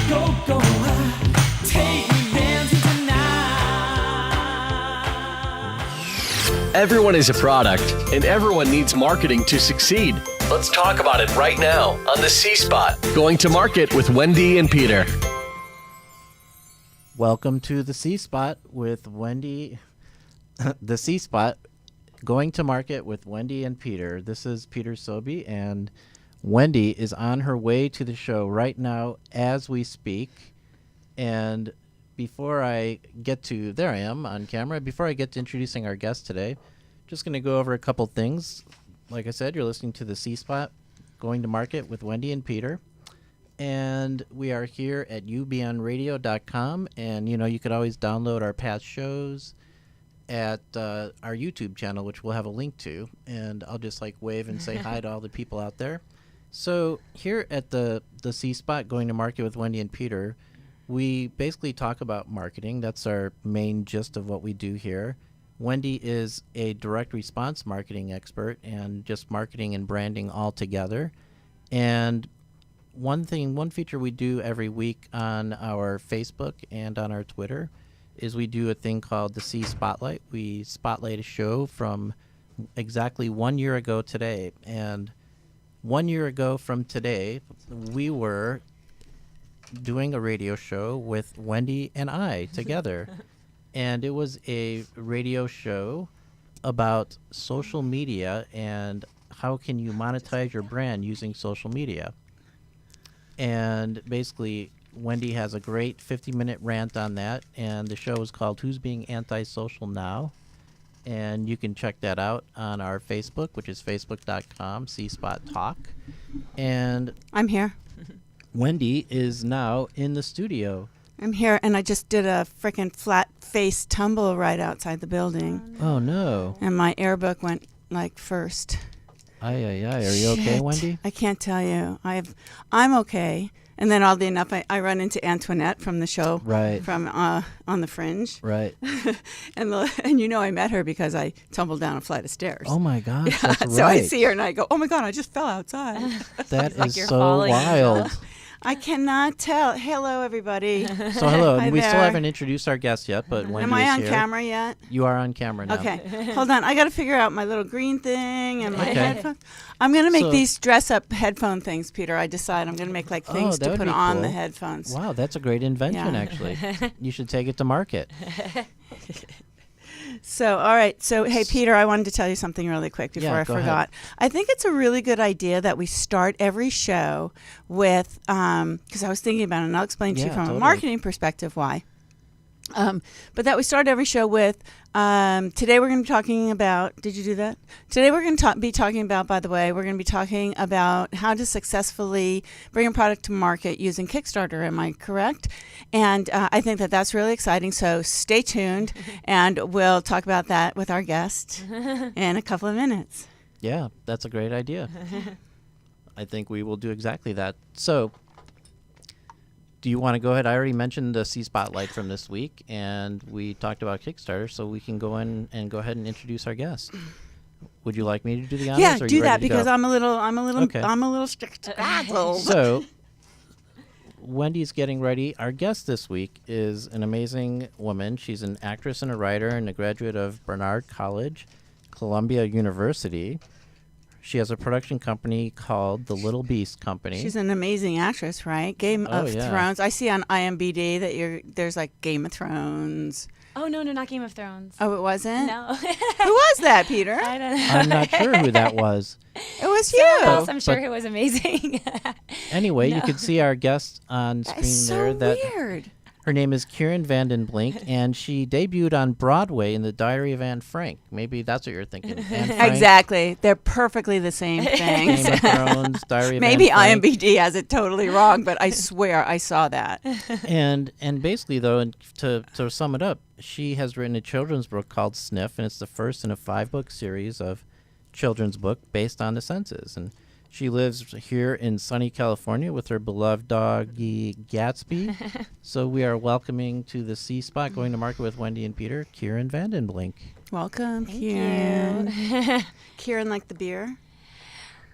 Go, go, take me dancing tonight. Everyone is a product, and everyone needs marketing to succeed. Let's talk about it right now on the C-Spot. Going to market with Wendi and Peter. Welcome to the C-Spot with Wendi. The C-Spot, going to market with Wendi and Peter. This is Peter Sobey, and Wendi is on her way to the show right now as we speak. And before I get to, there I am on camera. Before I get to introducing our guest today, just going to go over a couple things. Like I said, you're listening to the C-Spot, going to market with Wendi and Peter. And we are here at ubnradio.com. And, you could always download our past shows at our YouTube channel, which we'll have a link to. And I'll just wave and say hi to all the people out there. So here at the C-Spot, going to market with Wendi and Peter, we basically talk about marketing. That's our main gist of what we do here. Wendi is a direct response marketing expert and just marketing and branding all together. And one feature we do every week on our Facebook and on our Twitter is we do a thing called the C Spotlight. We spotlight a show from exactly 1 year ago today. And 1 year ago from today, we were doing a radio show with Wendi and I together. And it was a radio show about social media and how can you monetize your brand using social media. And basically, Wendi has a great 50-minute rant on that, and the show is called Who's Being Antisocial Now? And you can check that out on our Facebook, which is facebook.com, C-Spot Talk. And I'm here. Wendi is now in the studio. I'm here, and I just did a freaking flat-face tumble right outside the building. Oh, no. And my airbook went, first. Are you okay, Wendi? I can't tell you. I'm okay. And then oddly enough, I run into Antoinette from the show, right? From On the Fringe, right? and I met her because I tumbled down a flight of stairs. Oh my gosh, yeah, that's right. So I see her and I go, "Oh my God, I just fell outside." That is so wild. I cannot tell. Hello, everybody. So hello. Hi we there. still haven't introduced our guest yet, but Wendi Am I is on here. camera yet? You are on camera now. Okay. Hold on. I got to figure out my little green thing and my Okay. headphones. I'm going to make So- these dress-up headphone things, Peter. I decide I'm going to make things that to would put be on cool. the headphones. Wow, that's a great invention, Yeah. actually. You should take it to market. So, all right. So, hey, Peter, I wanted to tell you something really quick before I go forgot. I think it's a really good idea that we start every show with, because I was thinking about it, and I'll explain to you from totally. a marketing perspective why. But that we start every show with, today we're going to be talking about, did you do that? Today we're going to be talking about, by the way, we're going to be talking about how to successfully bring a product to market using Kickstarter. Am I correct? And I think that that's really exciting. So stay tuned, and we'll talk about that with our guest in a couple of minutes. Yeah, that's a great idea. I think we will do exactly that. So, do you want to go ahead? I already mentioned the C-Spotlight from this week, and we talked about Kickstarter, so we can go in and go ahead and introduce our guest. Would you like me to do the honors? Yeah, or are do you ready that to because go? I'm a little Okay. straddled. So, Wendi's getting ready. Our guest this week is an amazing woman. She's an actress and a writer and a graduate of Barnard College, Columbia University. She has a production company called The Little Beast Company. She's an amazing actress, right? Game of Thrones. I see on IMDb that there's Game of Thrones. Oh, no, not Game of Thrones. Oh, it wasn't? No. Who was that, Peter? I don't know. I'm not sure who that was. It was you. Someone else, I'm sure, But- who was amazing. Anyway, you No. can see our guest on screen That's so there. That weird. her name is Kieren VandenBlink, and she debuted on Broadway in The Diary of Anne Frank. Maybe that's what you're thinking. Anne Frank, Exactly. They're perfectly the same things. Game of Thrones, Diary of Maybe Anne Frank. IMDb has it totally wrong, but I swear I saw that. And basically, though, and to sum it up, she has written a children's book called Sniff, and it's the first in a 5-book series of children's book based on the census. And she lives here in sunny California with her beloved doggy Gatsby. So we are welcoming to the C-Spot, going to market with Wendi and Peter, Kieren VandenBlink. Welcome, Thank Kieran. you. Kieran, like the beer?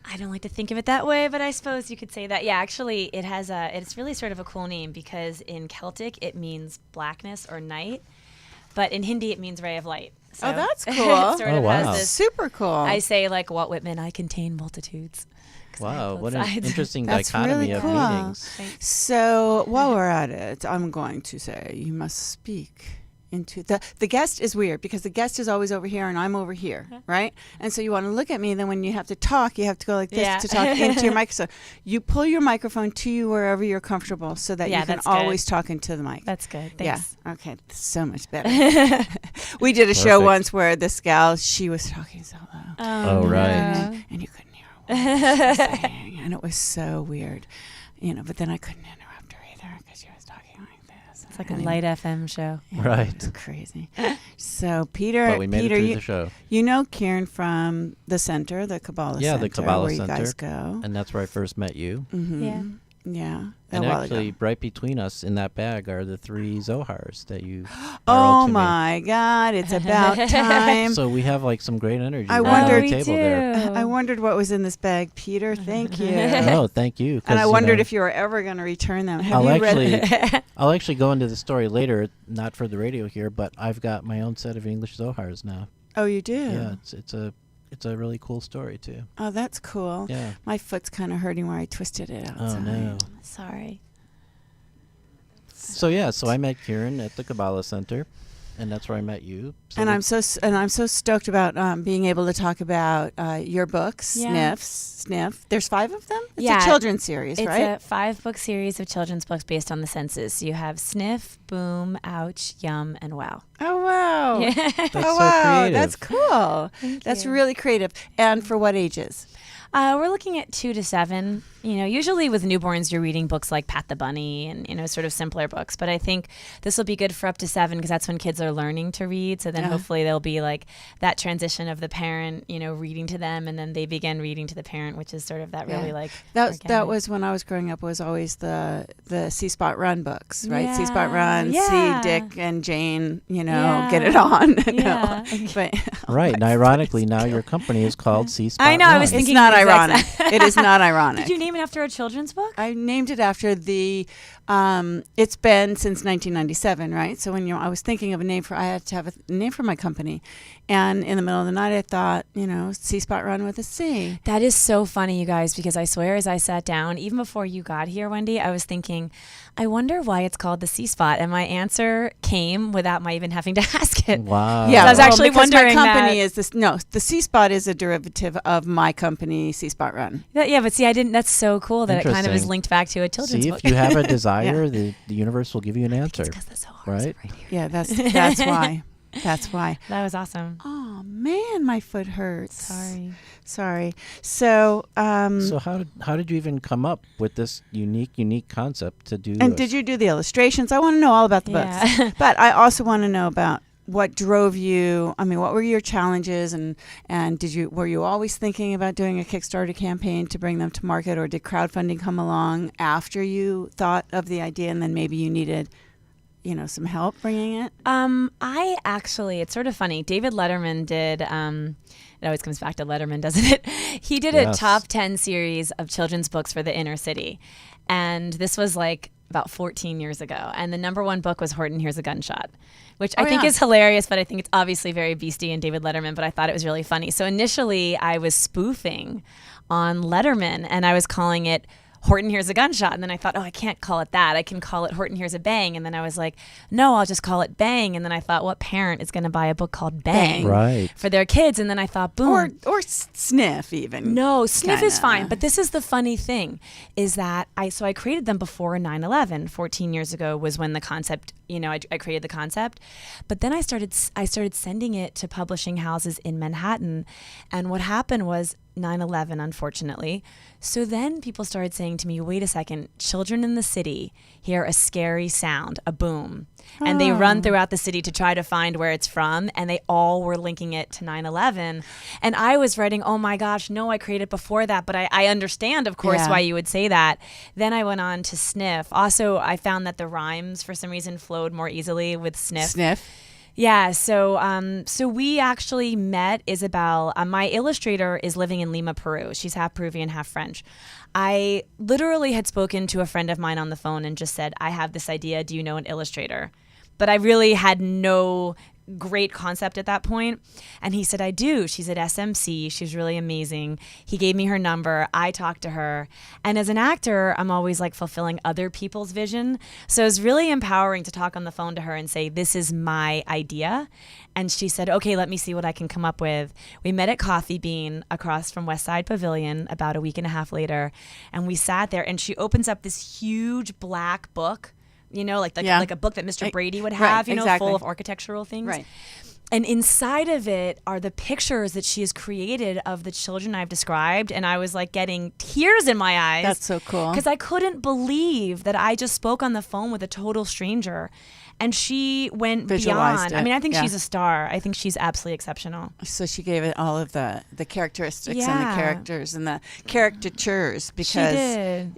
I don't like to think of it that way, but I suppose you could say that. Yeah, actually, it's really sort of a cool name because in Celtic it means blackness or night, but in Hindi it means ray of light. So Oh, that's it cool. sort Oh, of wow. has this. Super cool. I say like Walt Whitman, I contain multitudes. 'Cause I have Wow, both what an sides. interesting That's dichotomy really of cool. meanings. Thanks. So while we're at it, I'm going to say you must speak into the guest is weird because the guest is always over here and I'm over here, right? And so you want to look at me, then when you have to talk, you have to go like this Yeah. to talk into your microphone. You pull your microphone to you wherever you're comfortable so that Yeah, you can that's good. always talk into the mic. That's good. Yeah. Thanks. Okay. So much better. We did a show Perfect. once where this gal, she was talking so loud. Oh, right. And you couldn't hear a word she was saying, and it was so weird, But then I couldn't interrupt her either because she was talking like this. It's like a light FM show. Right. It's crazy. So Peter, But we made Peter, it through you, the show. you know Kieren from the center, the Kabbalah Yeah, Center, the Kabbalah where you Center. guys go. And that's where I first met you. Mm-hmm. Yeah. Yeah. A And while actually, ago. right between us in that bag are the 3 Zohars that you Oh borrowed to me. my God! It's about time. So we have like some great energy I right wondered- on we the table there. do. I wondered what was in this bag, Peter. Thank you. Oh, thank you. 'cause, And I you wondered know, if you were ever going to return them. Have I'll you read? actually, I'll actually go into the story later, not for the radio here, but I've got my own set of English Zohars now. Oh, you do. Yeah, it's a really cool story too. Oh, that's cool. Yeah. My foot's kind of hurting where I twisted it Oh outside. no. Sorry. So yeah, so I met Kieran at the Kabbalah Center, and that's where I met you. So And we- I'm so stoked about being able to talk about your books, Yeah. Sniff. There's 5 of them. It's Yeah. a children's series, It's right? a 5-book series of children's books based on the senses. You have Sniff, Boom, Ouch, Yum, and Wow. Oh wow! Yeah. That's Oh so wow! creative. That's cool. Thank That's you. really creative. And for what ages? We're looking at 2 to 7. Usually with newborns, you're reading books like Pat the Bunny and, sort of simpler books. But I think this will be good for up to 7 because that's when kids are learning to read. So then Yeah. hopefully there'll be like that transition of the parent, reading to them and then they begin reading to the parent, which is sort of that really Yeah. like That organic. was when I was growing up. Was always the C Spot Run books, right? Yeah. C Spot Run, Yeah. see Dick and Jane. Yeah. Get it on. Yeah. But right. And ironically, now your company is called C Spot. I know, I Run. was it's thinking not the exact ironic. It is not ironic. Did you name it after a children's book? I named it after the. It's been since 1997, right? So when I was thinking of a name I had to have a name for my company, and in the middle of the night, I thought, C Spot Run with a C. That is so funny, you guys, because I swear as I sat down, even before you got here, Wendy, I was thinking, I wonder why it's called the C Spot. And my answer came without my even having to ask it. Wow. Yeah, I was actually because wondering my company that. is this. No, the C Spot is a derivative of my company, C Spot Run. Yeah, but see, I didn't. That's so cool that it kind of is Interesting. linked back to a children's See, book. if you have a desire, the universe will give you an answer. because the Zohars right? are right here. Yeah, that's why. That's why. That was awesome. Oh man, my foot hurts. Sorry. So, So how did you even come up with this unique concept to do? and did you do the illustrations? I want to know all about the Yeah. books, but I also want to know about what drove you. I mean, what were your challenges, and were you always thinking about doing a Kickstarter campaign to bring them to market, or did crowdfunding come along after you thought of the idea, and then maybe you needed, some help bringing it? I actually, it's sort of funny. David Letterman did. It always comes back to Letterman, doesn't it? He did a Yes. top 10 series of children's books for the inner city, and this was like about 14 years ago. And the number 1 book was Horton Hears a Gunshot, which I think yeah. is hilarious, but I think it's obviously very beastie and David Letterman, but I thought it was really funny. So initially I was spoofing on Letterman and I was calling it Horton Hears a Gunshot. And then I thought, I can't call it that. I can call it Horton Hears a Bang. And then I was like, no, I'll just call it Bang. And then I thought, what parent is going to buy a book called Bang, Right. for their kids? And then I thought, boom. Or Sniff even. No, Sniff is Kinda. fine. But this is the funny thing, is that I created them before 9/11. 14 years ago was when the concept, I created the concept. But then I started sending it to publishing houses in Manhattan. And what happened was 9/11, unfortunately. So then people started saying to me, wait a second, children in the city hear a scary sound, a boom. And they run throughout the city to try to find where it's from. And they all were linking it to 9/11. And I was writing, oh my gosh, no, I created before that. But I understand, of course, Yeah. why you would say that. Then I went on to Sniff. Also, I found that the rhymes, for some reason, flowed more easily with Sniff. Sniff. Yeah, so we actually met Isabel. My illustrator is living in Lima, Peru. She's half Peruvian, half French. I literally had spoken to a friend of mine on the phone and just said, I have this idea. Do you know an illustrator? But I really had no great concept at that point. And he said, I do. She's at SMC. She's really amazing. He gave me her number. I talked to her. And as an actor, I'm always like fulfilling other people's vision. So it's really empowering to talk on the phone to her and say, this is my idea. And she said, okay, let me see what I can come up with. We met at Coffee Bean across from West Side Pavilion about a week and a half later. And we sat there and she opens up this huge black book, you know, like a book that Mr. Brady would have, you know, exactly. full of architectural things. Right. And inside of it are the pictures that she has created of the children I've described. And I was like getting tears in my eyes. That's so cool. Because I couldn't believe that I just spoke on the phone with a total stranger. And she went Visualized beyond. it. I mean, I think Yeah. she's a star. I think she's absolutely exceptional. So she gave it all of the characteristics and Yeah. the characters and the caricatures She because did.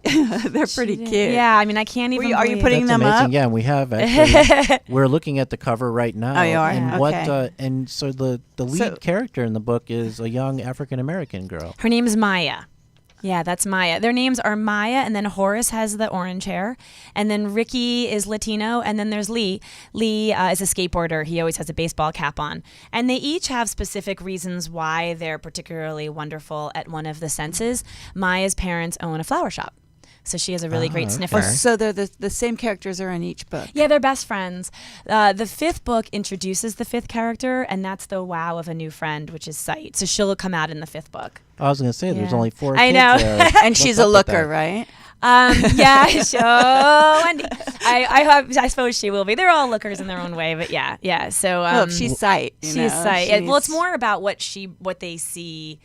they're She pretty did. cute. Yeah, I mean, I can't even. Are you believe putting it. That's them amazing. up? Yeah, we have actually. We're looking at the cover right now. Oh, you are? And Okay. and so the lead So- character in the book is a young African American girl. Her name's Maya. Yeah, that's Maya. Their names are Maya, and then Horace has the orange hair, and then Ricky is Latino, and then there's Lee. Lee is a skateboarder. He always has a baseball cap on. And they each have specific reasons why they're particularly wonderful at one of the senses. Maya's parents own a flower shop, so she has a really great okay. sniffer. Oh, so they're the same characters are in each book. Yeah, they're best friends. The fifth book introduces the fifth character, and that's the wow of a new friend, which is Sight. So she'll come out in the fifth book. I was going to say there's Yeah. only 4 I kids know. there. And she's What's a up with looker, that? right? Yeah, Wendy. I suppose she will be. They're all lookers in their own way, but yeah. So Look, she's Sight. You she's know? Sight. Well, it's She's- more about what they see.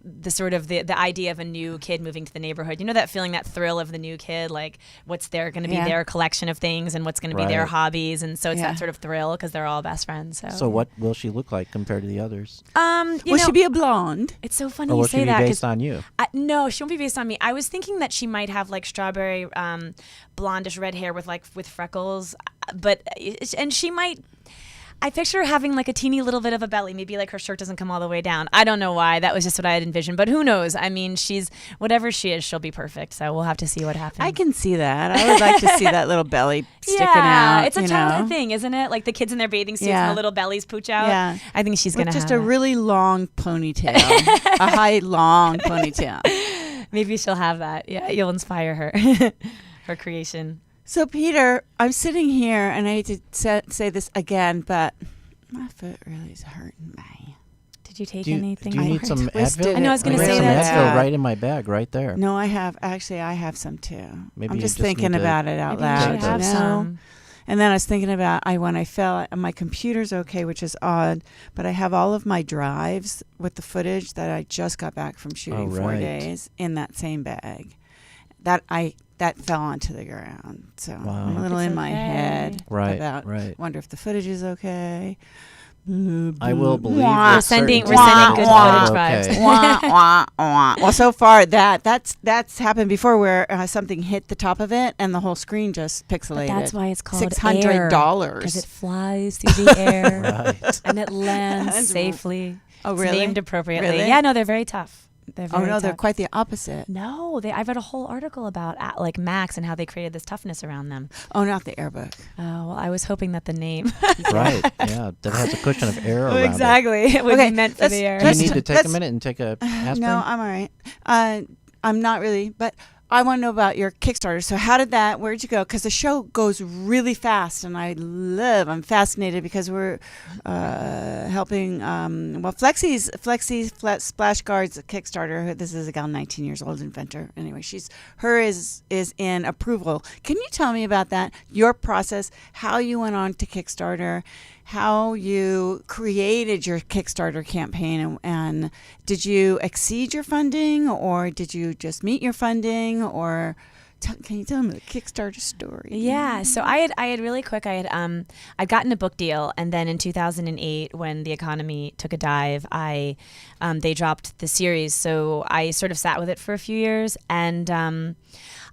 The sort of the idea of a new kid moving to the neighborhood. You know that feeling, that thrill of the new kid, like what's there going to be Yeah. their collection of things and what's going to be their Right. hobbies, and so it's Yeah. that sort of thrill because they're all best friends. So, So what will she look like compared to the others? you Will know, she be a blonde? it's so funny Or you will she say be that based on you? no, she won't be based on me. I was thinking that she might have like strawberry, blondish red hair with freckles, and she might. I picture her having like a teeny little bit of a belly. Maybe like her shirt doesn't come all the way down. I don't know why. That was just what I had envisioned. But who knows? I mean, she's whatever she is, she'll be perfect. So we'll have to see what happens. I can see that. I would like to see that little belly sticking out. It's a you childhood know? thing, isn't it? Like the kids in their bathing suits Yeah. and the little bellies pooch out. Yeah. I think she's With gonna just have a that. really long ponytail, a high long ponytail. Maybe she'll have that. Yeah, you'll inspire her. Her creation. So Peter, I'm sitting here, and I hate to say this again, but my foot really is hurting me. Did you take Do you, anything? do you I need some twisted Advil? it. I know, I was gonna I got say some that Advil too. right in my bag, right there. No, I have some too. Maybe I'm you just just thinking need to- about it out Maybe you loud. should have you know? some. And then I was thinking about when I fell, my computer's okay, which is odd, but I have all of my drives with the footage that I just got back from shooting Oh, 4 right. days in that same bag. That fell onto the ground. So Wow. I'm a little It's in my okay. head Right, about right. wonder if the footage is okay. I will believe Wah. with We're certainty sending good that footage it's vibes. okay. wah, wah, wah. Well, so far that's happened before, where something hit the top of it and the whole screen just pixelated. But that's why it's called $600 because it flies through the air Right. and it lands That's- safely. Oh, It's really? named appropriately. Really? Yeah, no, they're very tough. They're Oh very no, they're tough. quite the opposite. No, I've read a whole article about like Max and how they created this toughness around them. Oh, not the airbook. Oh, well, I was hoping that the name. Right, yeah, that has a cushion of air around exactly. It would Okay, be meant for let's- the air. it. Do you let's need t- to take a let's- minute and take a aspirin? No, I'm all right. I'm not really, but I want to know about your Kickstarter. So how did that, where'd you go? Because the show goes really fast, and I'm fascinated because we're helping, Flexi's Splash Guard's Kickstarter. This is a gal, 19 years old, inventor. Anyway, her is in approval. Can you tell me about that, your process, how you went on to Kickstarter, how you created your Kickstarter campaign, and did you exceed your funding, or did you just meet your funding, or Can you tell them the Kickstarter story? Yeah, so I had really quick. I'd gotten a book deal, and then in 2008, when the economy took a dive, they dropped the series. So I sort of sat with it for a few years, and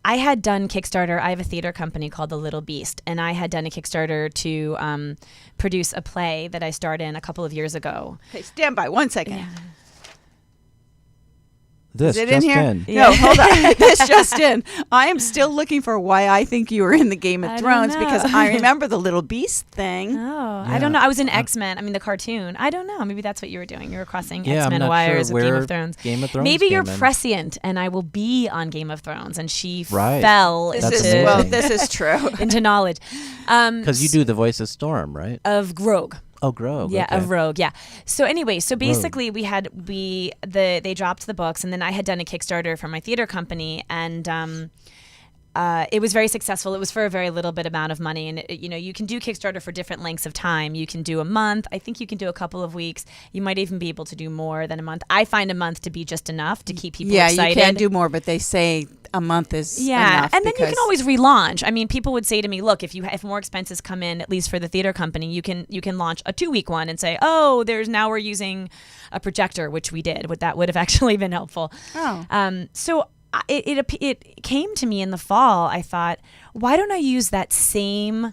I had done Kickstarter. I have a theater company called The Little Beast, and I had done a Kickstarter to produce a play that I starred in a couple of years ago. Okay, stand by 1 second. Yeah. This Is it just in here? in. No, hold on. This just in. I am still looking for why I think you were in the Game of I don't Thrones know. because I remember the Little Beast thing. Oh, Yeah. I don't know. I was in X-Men. I mean, the cartoon. I don't know. Maybe that's what you were doing. You were crossing Yeah, I'm X-Men not wires sure with Game where of Thrones. Game of Thrones Maybe you're came in. prescient, and I will be on Game of Thrones. And she Right. fell This That's is amazing. well, this is true. into knowledge. Because you do the voice of Storm, right? Of Rogue. Oh, Grove. Yeah, okay. of Rogue. Yeah. So anyway, so basically they dropped the books, and then I had done a Kickstarter for my theater company, and it was very successful. It was for a very little bit amount of money, and you can do Kickstarter for different lengths of time. You can do a month. I think you can do a couple of weeks. You might even be able to do more than a month. I find a month to be just enough to keep people Yeah, excited. you can do more, but they say a month is enough. And then you can because- always relaunch. I mean, people would say to me, "Look, if more expenses come in, at least for the theater company, you can launch a 2-week one and say, oh, we're using a projector, which we did. That would have actually been helpful. Oh. So it came to me in the fall. I thought, why don't I use that same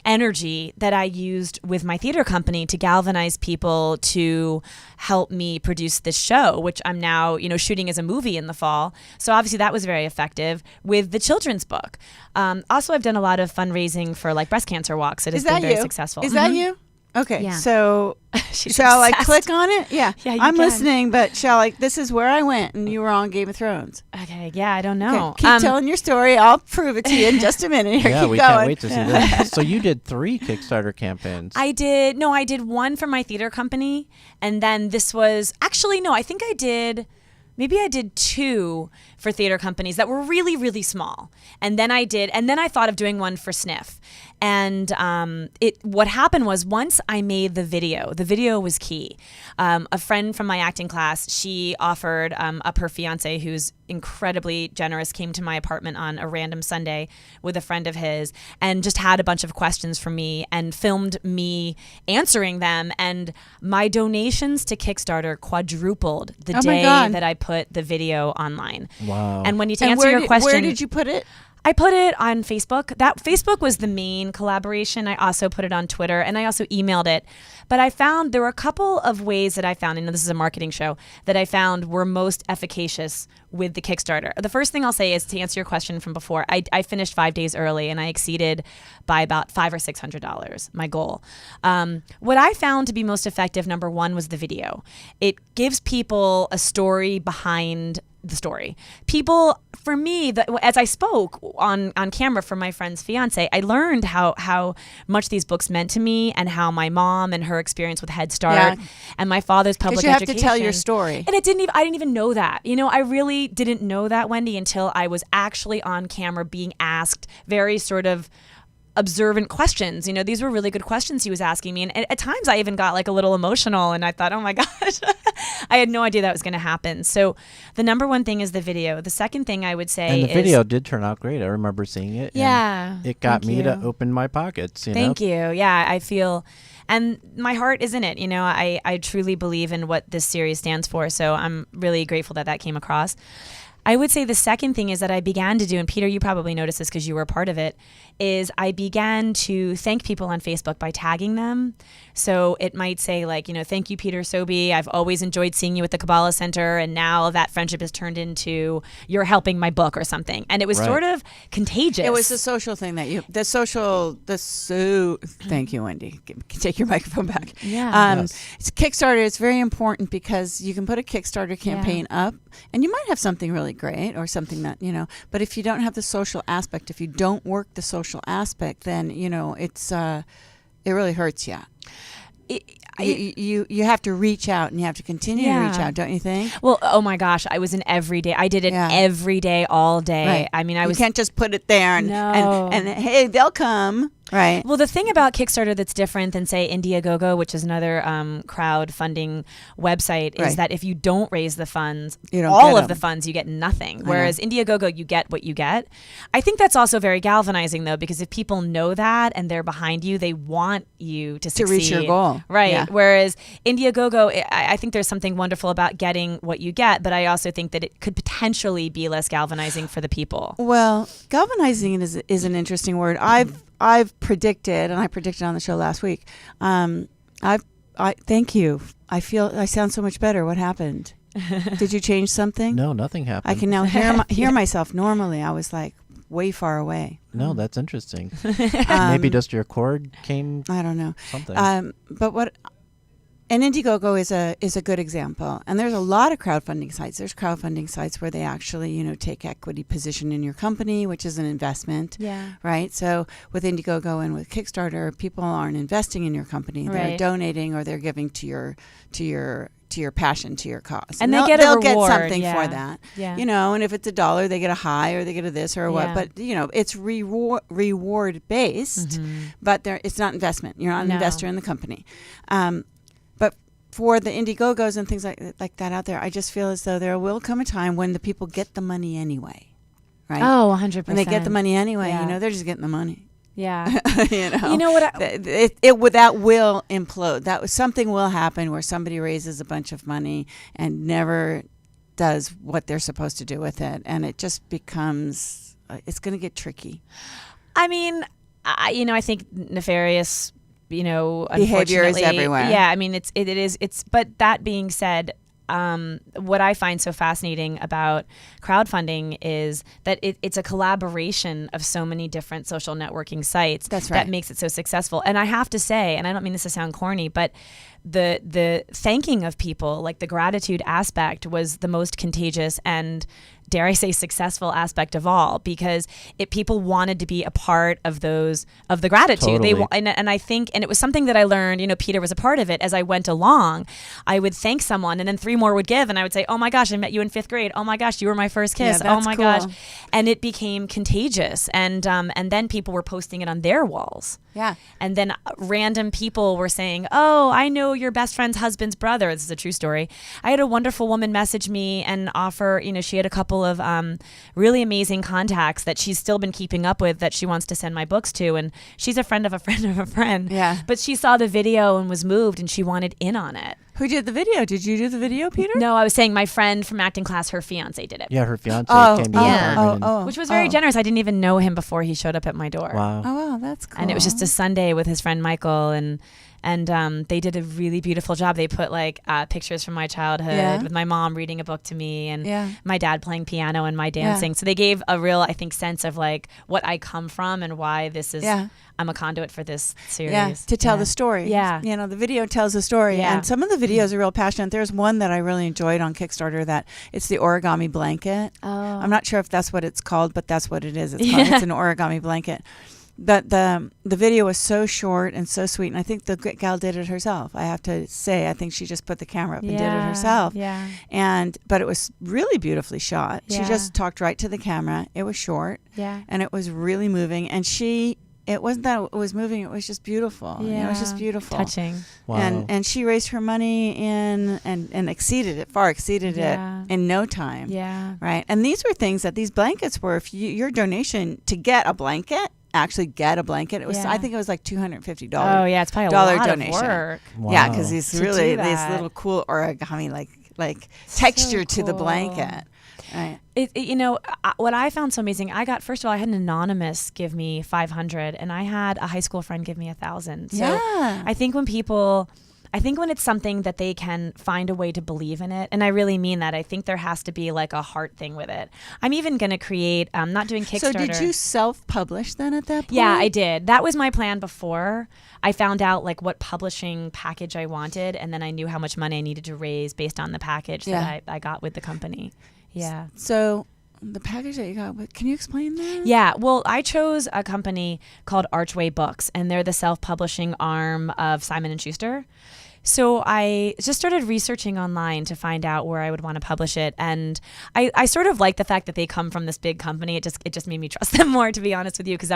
energy that I used with my theater company to galvanize people to help me produce this show, which I'm now, shooting as a movie in the fall. So obviously that was very effective with the children's book. Also, I've done a lot of fundraising for like breast cancer walks. It has been very successful. Is that you? Okay. Yeah. So She's shall I obsessed. click on it? Yeah. Yeah, you I'm can. listening, but this is where I went and you were on Game of Thrones. Okay, yeah, I don't know. Okay, keep telling your story. I'll prove it to you in just a minute. Here, Yeah, keep we going. can't wait to see this. So you did 3 Kickstarter campaigns. I did one for my theater company, and then this was I think I did 2 for theater companies that were really, really small. And then I thought of doing one for Sniff. And what happened was once I made the video was key. A friend from my acting class, she offered up her fiance, who's incredibly generous, came to my apartment on a random Sunday with a friend of his and just had a bunch of questions for me and filmed me answering them. And my donations to Kickstarter quadrupled the Oh my day God. that I put the video online. Wow. And when you And answer your question, where did you put it? I put it on Facebook. That Facebook was the main collaboration. I also put it on Twitter, and I also emailed it. But I found there were a couple of ways that I found, this is a marketing show, that I found were most efficacious with the Kickstarter. The first thing I'll say is to answer your question from before, I finished 5 days early, and I exceeded by about $500 or $600 my goal. What I found to be most effective, number one, was the video. It gives people a story behind the story. People, for me, as I spoke on camera for my friend's fiance, I learned how much these books meant to me and how my mom and her experience with Head Start and my father's public Because you have education. to tell your story. And I didn't even know that. I really didn't know that, Wendy, until I was actually on camera being asked very sort of observant questions. These were really good questions he was asking me. And at times I even got like a little emotional and I thought, oh my gosh, I had no idea that was going to happen. So the number one thing is the video. The second thing I would say and the is video did turn out great. I remember seeing it. and Yeah, it got thank me you. to open my pockets. Thank you. Yeah, I feel, and my heart is in it. I truly believe in what this series stands for. So I'm really grateful that came across. I would say the second thing is that I began to do, and Peter, you probably noticed this because you were a part of it, is I began to thank people on Facebook by tagging them. So it might say like, thank you, Peter Sobey. I've always enjoyed seeing you at the Kabbalah Center, and now that friendship has turned into you're helping my book or something. And it was Right. sort of contagious. It was the social thing thank you, Wendy. Take your microphone back. Yeah. Yes. It's Kickstarter. It's very important because you can put a Kickstarter campaign up and you might have something really great or something that, but if you don't have the social aspect, if you don't work the social aspect, then, it's, it really hurts you. you have to reach out and you have to continue to reach out, don't you think? Well, oh my gosh, I was an everyday. I did it every day, all day. Right. I mean, You can't just put it there and No. and hey, they'll come. Right. Well, the thing about Kickstarter that's different than, say, Indiegogo, which is another crowdfunding website, is that if you don't raise the funds, all of the funds, you get nothing. Whereas Indiegogo, you get what you get. I think that's also very galvanizing, though, because if people know that and they're behind you, they want you to succeed. To reach your goal. Right. Yeah. Whereas Indiegogo, I think there's something wonderful about getting what you get, but I also think that it could potentially be less galvanizing for the people. Well, galvanizing is an interesting word. I've predicted, and I predicted on the show last week. I thank you. I feel I sound so much better. What happened? Did you change something? No, nothing happened. I can now hear myself normally. I was like way far away. No, that's interesting. Maybe just your cord came. I don't know. Something. But what? And Indiegogo is a good example. And there's a lot of crowdfunding sites. There's crowdfunding sites where they actually, take equity position in your company, which is an investment. Yeah. Right? So with Indiegogo and with Kickstarter, people aren't investing in your company. They're Right. donating or they're giving to your passion, to your cause. And they'll reward, get something yeah. for that. Yeah. And if it's $1, they get a high or they get a this or what. Yeah. But, it's reward based, but it's not investment. You're not an No. investor in the company. But for the Indiegogos and things like that out there, I just feel as though there will come a time when the people get the money anyway, right? Oh, 100%. When they get the money anyway, Yeah. they're just getting the money. Yeah. You know what? That will implode. Something will happen where somebody raises a bunch of money and never does what they're supposed to do with it, and it just becomes. It's going to get tricky. I mean, I think nefarious, Behavior is unfortunately- everywhere. Yeah, I mean, it is. But that being said, what I find so fascinating about crowdfunding is that it's a collaboration of so many different social networking sites. That's right. That makes it so successful. And I have to say, and I don't mean this to sound corny, but the thanking of people, like the gratitude aspect, was the most contagious and, dare I say, successful aspect of all, because people wanted to be a part of the gratitude. Totally. And I think, and it was something that I learned, Peter was a part of it as I went along. I would thank someone and then 3 more would give. And I would say, oh my gosh, I met you in 5th grade. Oh my gosh, you were my first kiss. Yeah, that's oh my cool. gosh. And it became contagious. And then people were posting it on their walls. Yeah. And then random people were saying, oh, I know your best friend's husband's brother. This is a true story. I had a wonderful woman message me and offer, she had a couple of really amazing contacts that she's still been keeping up with that she wants to send my books to. And she's a friend of a friend of a friend. Yeah. But she saw the video and was moved and she wanted in on it. Who did the video? Did you do the video, Peter? No, I was saying my friend from acting class, her fiance did it. Yeah, her fiance Oh, came to oh, the yeah. apartment. Which was very generous. I didn't even know him before he showed up at my door. Wow. Oh, wow, that's cool. And it was just a Sunday with his friend Michael, and they did a really beautiful job. They put pictures from my childhood with my mom reading a book to me and my dad playing piano and my dancing. So they gave a real, I think, sense of what I come from and why this is. I'm a conduit for this series. Yeah, to tell the story. Yeah. The video tells the story. Yeah. And some of the videos are real passionate. There's one that I really enjoyed on Kickstarter that it's the origami blanket. Oh. I'm not sure if that's what it's called, but that's what it is. It's an origami blanket. But the video was so short and so sweet. And I think the gal did it herself. I have to say, I think she just put the camera up and did it herself. Yeah. But it was really beautifully shot. She Yeah. just talked right to the camera. It was short. Yeah. And it was really moving. And it wasn't that it was moving, it was just beautiful. Yeah. It was just beautiful. Touching. Wow. And she raised her money and exceeded it, far exceeded Yeah. it in no time. Yeah. Right. And these were things that these blankets were, if your donation to get a blanket, it was, Yeah. I think it was like $250. Oh, yeah. It's probably a dollar lot donation. of work. Wow. Yeah, because these To do these that. little cool origami like texture to the cool. blanket. Right. What I found so amazing, first of all, I had an anonymous give me 500 and I had a high school friend give me 1,000. So Yeah. I think when it's something that they can find a way to believe in it, and I really mean that, I think there has to be a heart thing with it. I'm even going to create, not doing Kickstarter. So did you self-publish then at that point? Yeah, I did. That was my plan before. I found out what publishing package I wanted, and then I knew how much money I needed to raise based on the package that I got with the company. Yeah. So the package that you got, can you explain that? Yeah, well, I chose a company called Archway Books, and they're the self-publishing arm of Simon & Schuster. So I just started researching online to find out where I would want to publish it, and I sort of like the fact that they come from this big company. It just made me trust them more, to be honest with you, because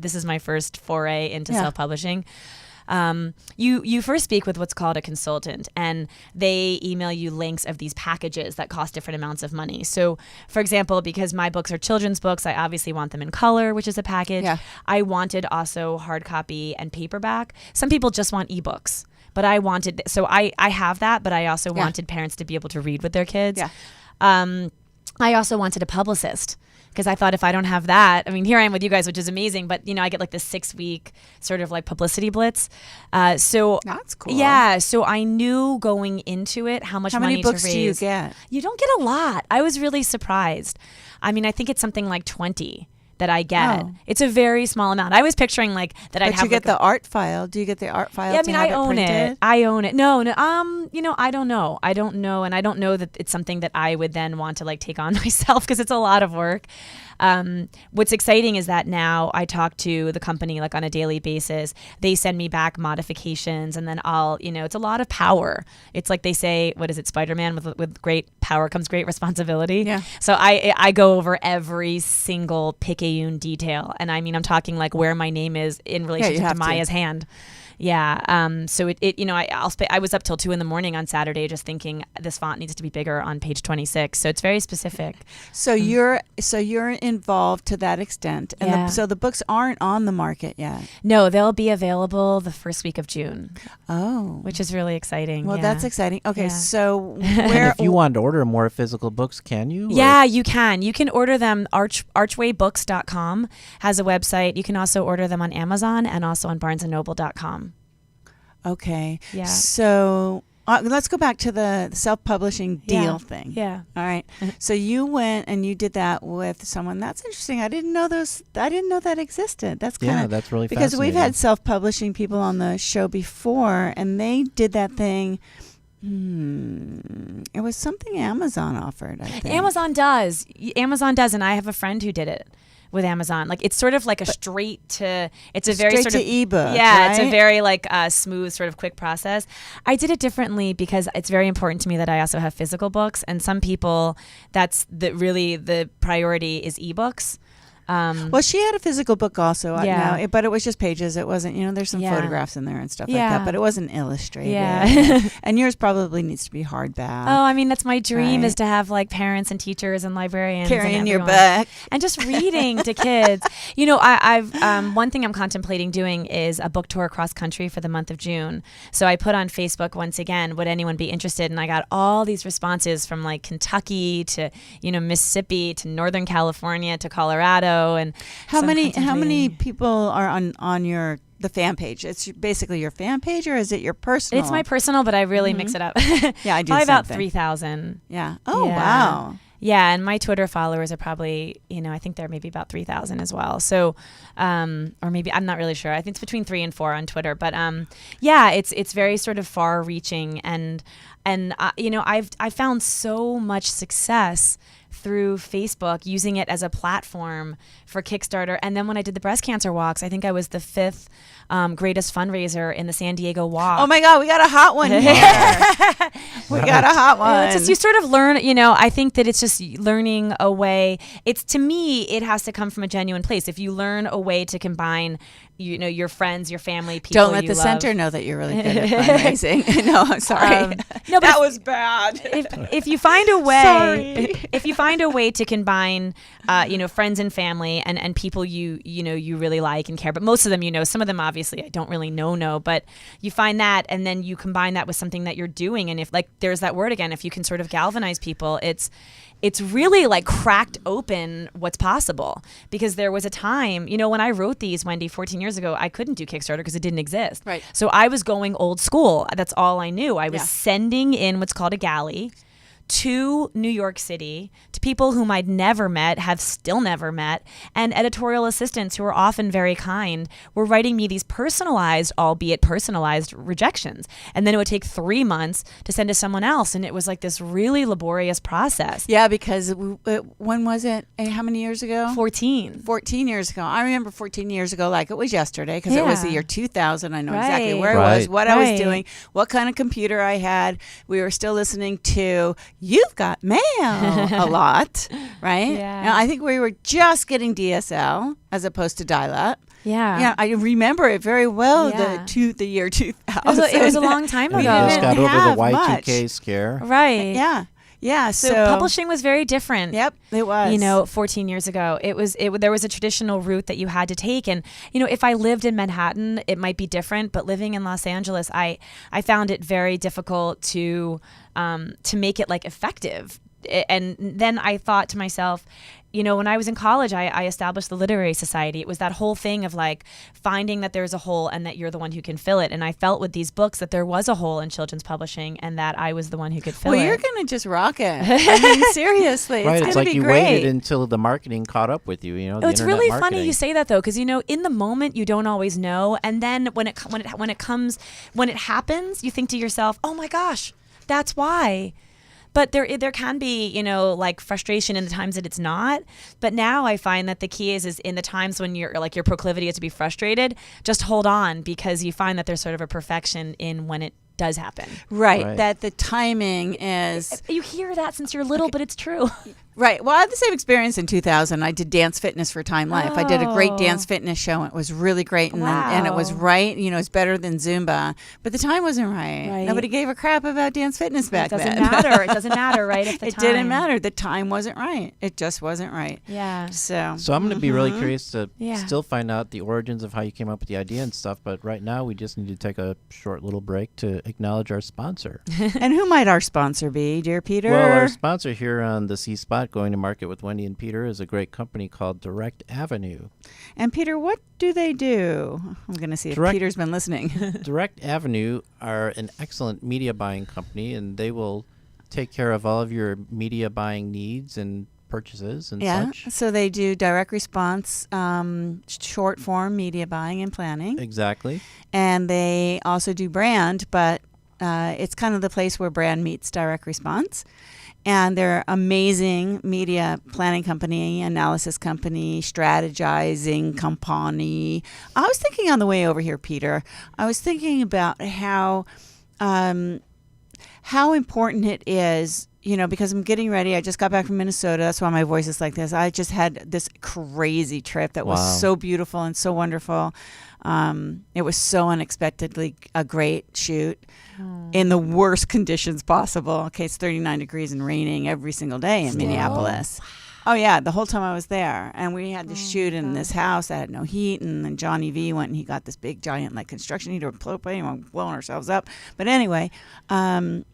this is my first foray into self-publishing. You first speak with what's called a consultant, and they email you links of these packages that cost different amounts of money. So, for example, because my books are children's books, I obviously want them in color, which is a package. Yeah. I wanted also hard copy and paperback. Some people just want ebooks. But I wanted, so I have that, but I also wanted parents to be able to read with their kids. Yeah. I also wanted a publicist, because I thought if I don't have that, I mean, here I am with you guys, which is amazing, but I get like this 6-week sort of like publicity blitz. So That's cool. Yeah. So I knew going into it how much How money many books to raise. do you get? You don't get a lot. I was really surprised. I mean, I think it's something like 20 that I get. Oh. It's a very small amount. I was picturing like that I'd But have you get like the art file. Do you get the art file? yeah, I to mean, have I own printed? it. I own it. No. I don't know. I don't know, and I don't know that it's something that I would then want to like take on myself, because it's a lot of work. What's exciting is that now I talk to the company like on a daily basis. They send me back modifications, and then I'll, it's a lot of power. It's like they say, what is it, Spider-Man, with great power comes great responsibility. Yeah. So I go over every single picayune detail, and I mean, I'm talking like where my name is in relationship to have to. Maya's hand. Yeah. So I was up till 2 a.m. on Saturday just thinking this font needs to be bigger on page 26. So it's very specific. So you're involved to that extent, and Yeah. so the books aren't on the market yet. No, they'll be available the first week of June, Oh, which is really exciting. well, yeah. that's exciting. Okay, Yeah. so And where if you want to order more physical books, can you? Or- Yeah, you can. You can order them. Archwaybooks.com has a website. You can also order them on Amazon and also on barnesandnoble.com. Okay. Yeah. So let's go back to the self-publishing deal thing. Yeah. All right. So you went and you did that with someone. That's interesting. I didn't know that existed. That's kind Yeah, of that's really because we've fascinating. had self-publishing people on the show before, and they did that thing. It was something Amazon offered, I think. Amazon does, and I have a friend who did it with Amazon. Like it's sort of like a it's a very straight sort to of ebook, yeah, it's a right? very like smooth sort of quick process. I did it differently because it's very important to me that I also have physical books, and some people that's the priority is ebooks. Well, she had a physical book also, Yeah. but it was just pages. It wasn't, there's some Yeah. photographs in there and stuff like Yeah. that, but it wasn't illustrated. Yeah. And yours probably needs to be hardback. Oh, I mean, that's my dream Right. is to have like parents and teachers and librarians Carrying and your everyone. book. And just reading to kids. I've one thing I'm contemplating doing is a book tour across country for the month of June. So I put on Facebook once again, would anyone be interested? And I got all these responses from like Kentucky to Mississippi to Northern California to Colorado. And How so I'm many contemplating- people are on the fan page? It's basically your fan page, or is it your personal? It's my personal, but I really mix it up. Yeah, I do Probably the same about thing. 3,000. Yeah. Oh, Yeah. wow. Yeah, and my Twitter followers are probably, I think they're maybe about 3,000 as well. So, or maybe I'm not really sure. I think it's between 3 and 4 on Twitter. But yeah, it's very sort of far-reaching, and I've found so much success through Facebook, using it as a platform for Kickstarter. And then when I did the breast cancer walks, I think I was the 5th greatest fundraiser in the San Diego walk. Oh my God, we got a hot one here. We got a hot one. It's just you sort of learn, I think that it's just learning a way. To me, it has to come from a genuine place. If you learn a way to combine, your friends, your family, people Don't let you the love. center know that you're really good at fundraising. No, I'm sorry. No, but that was bad. if you find a way, Sorry. if you find a way to combine, friends and family and people you really like and care, but most of them, some of them obviously I don't really know, but you find that, and then you combine that with something that you're doing, and if like there's that word again, if you can sort of galvanize people, it's really like cracked open what's possible. Because there was a time, when I wrote these, Wendy, 14 years ago, I couldn't do Kickstarter because it didn't exist. Right. So I was going old school. That's all I knew. I was Yeah. sending in what's called a galley to New York City, to people whom I'd never met, have still never met, and editorial assistants who are often very kind were writing me these personalized, albeit personalized, rejections. And then it would take 3 months to send to someone else. And it was like this really laborious process. Yeah, because when was it? How many years ago? 14. 14 years ago. I remember 14 years ago like it was yesterday because it was the Yeah. year 2000. I know exactly Right. where I was, Right. what I was Right. doing, what kind of computer I had. We were still listening to You've Got Mail a lot, right? Yeah. And I think we were just getting DSL as opposed to dial-up. Yeah. Yeah, I remember it very well. Yeah. The year 2000. It was a long time We ago. just got didn't over the have Y2K much. scare. Right. Yeah, yeah. So, So, publishing was very different. Yep, it was. 14 years ago, there was a traditional route that you had to take. And, if I lived in Manhattan, it might be different, but living in Los Angeles, I found it very difficult to make it like effective. And then I thought to myself, when I was in college, I established the Literary Society. It was that whole thing of like finding that there's a hole and that you're the one who can fill it. And I felt with these books that there was a hole in children's publishing and that I was the one who could fill well, it. you're going to just rock it. I mean, seriously. Right, It's it's going like to be you great. waited until the marketing caught up with you. The It's internet really marketing. funny you say that though, because in the moment you don't always know, and then when it happens, you think to yourself, "Oh my gosh, that's why." But there can be, like frustration in the times that it's not. But now I find that the key is in the times when your proclivity is to be frustrated, just hold on because you find that there's sort of a perfection in when it does happen. Right, that the timing is... You hear that since you're little, but it's true. Right. Well, I had the same experience in 2000. I did dance fitness for Time Life. I did a great dance fitness show. And it was really great. And it was right. It's better than Zumba. But the time wasn't right. Right. Nobody gave a crap about dance fitness back It doesn't then. matter. It doesn't matter, right? If the It time. didn't matter. The time wasn't right. It just wasn't right. Yeah. So I'm going to be really curious to Yeah. still find out the origins of how you came up with the idea and stuff. But right now, we just need to take a short little break to acknowledge our sponsor. And who might our sponsor be, dear Peter? Well, our sponsor here on the C Spot, Going to Market with Wendi and Peter, is a great company called Direct Avenue. And Peter, what do they do? I'm going to see if Peter's been listening. Direct Avenue are an excellent media buying company, and they will take care of all of your media buying needs and purchases and such. So they do direct response, short form media buying and planning. Exactly. And they also do brand, but it's kind of the place where brand meets direct response. And they're amazing media planning company, analysis company, strategizing company. I was thinking on the way over here, Peter, I was thinking about how important it is, because I'm getting ready. I just got back from Minnesota. That's why my voice is like this. I just had this crazy trip that was so beautiful and so wonderful. It was so unexpectedly a great shoot in the worst conditions possible. Okay, it's 39 degrees and raining every single day in Minneapolis. Oh, yeah, the whole time I was there. And we had to shoot in this house that had no heat. And then Johnny V went and he got this big, giant, construction heater with propane. And we're blowing ourselves up. But anyway, I